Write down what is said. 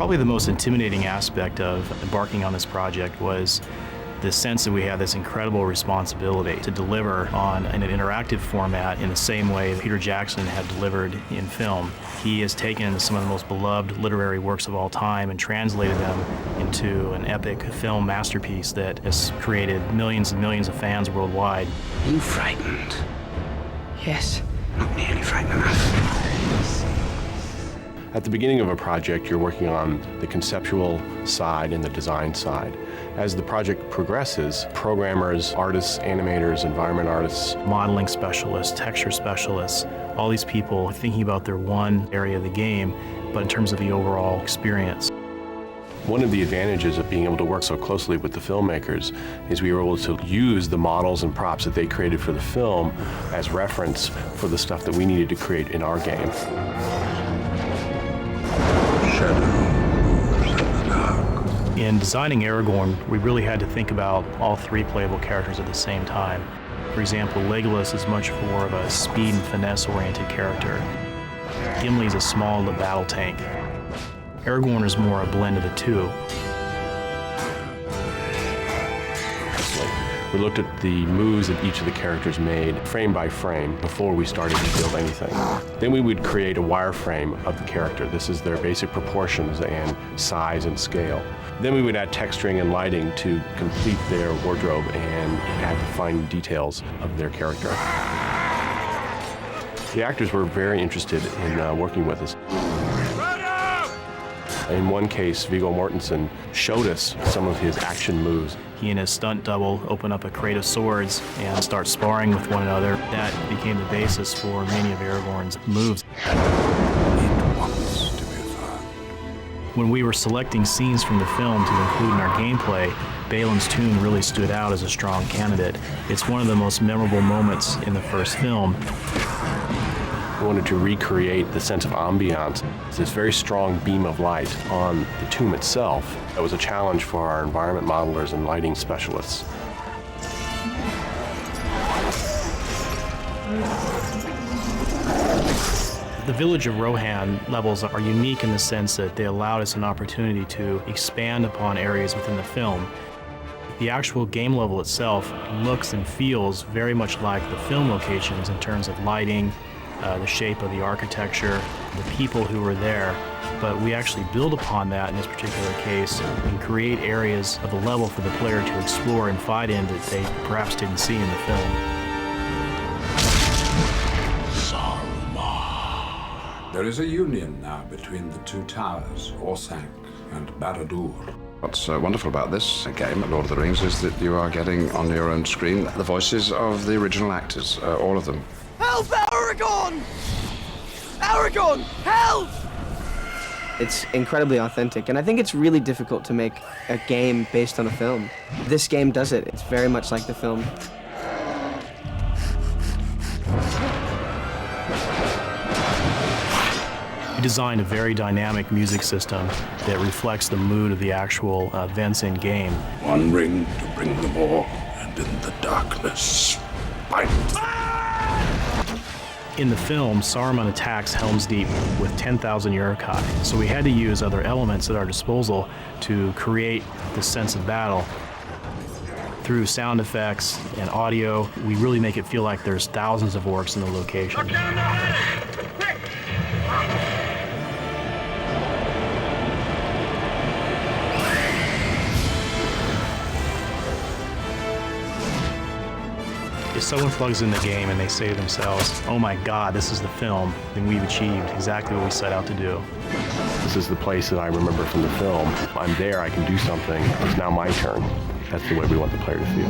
Probably the most intimidating aspect of embarking on this project was the sense that we had this incredible responsibility to deliver on an interactive format in the same way that Peter Jackson had delivered in film. He has taken some of the most beloved literary works of all time and translated them into an epic film masterpiece that has created millions and millions of fans worldwide. Are you frightened? Yes. Not nearly frightened enough. At the beginning of a project, you're working on the conceptual side and the design side. As the project progresses, programmers, artists, animators, environment artists, modeling specialists, texture specialists, all these people are thinking about their one area of the game, but in terms of the overall experience. One of the advantages of being able to work so closely with the filmmakers is we were able to use the models and props that they created for the film as reference for the stuff that we needed to create in our game. In designing Aragorn, we really had to think about all three playable characters at the same time. For example, Legolas is much more of a speed and finesse-oriented character. Gimli is a small battle tank. Aragorn is more a blend of the two. We looked at the moves that each of the characters made frame by frame before we started to build anything. Then we would create a wireframe of the character. This is their basic proportions and size and scale. Then we would add texturing and lighting to complete their wardrobe and add the fine details of their character. The actors were very interested in working with us. In one case, Viggo Mortensen showed us some of his action moves. He and his stunt double open up a crate of swords and start sparring with one another. That became the basis for many of Aragorn's moves. It wants to be fun. When we were selecting scenes from the film to include in our gameplay, Balin's Tomb really stood out as a strong candidate. It's one of the most memorable moments in the first film. We wanted to recreate the sense of ambiance. It's this very strong beam of light on the tomb itself. That was a challenge for our environment modelers and lighting specialists. The Village of Rohan levels are unique in the sense that they allowed us an opportunity to expand upon areas within the film. The actual game level itself looks and feels very much like the film locations in terms of lighting, the shape of the architecture, the people who were there, but we actually build upon that in this particular case and create areas of the level for the player to explore and fight in that they perhaps didn't see in the film. Saruman. There is a union now between the two towers, Orthanc and Barad-dûr. What's wonderful about this game, Lord of the Rings, is that you are getting on your own screen the voices of the original actors, all of them. Help, Aragorn! Aragorn, help! It's incredibly authentic, and I think it's really difficult to make a game based on a film. This game does it. It's very much like the film. We designed a very dynamic music system that reflects the mood of the actual events in game. One ring to bring them all, and in the darkness, fight. In the film, Saruman attacks Helm's Deep with 10,000 Uruk-hai, so we had to use other elements at our disposal to create this sense of battle. Through sound effects and audio, we really make it feel like there's thousands of orcs in the location. If someone plugs in the game and they say to themselves, oh my God, this is the film, then we've achieved exactly what we set out to do. This is the place that I remember from the film. I'm there, I can do something. It's now my turn. That's the way we want the player to feel.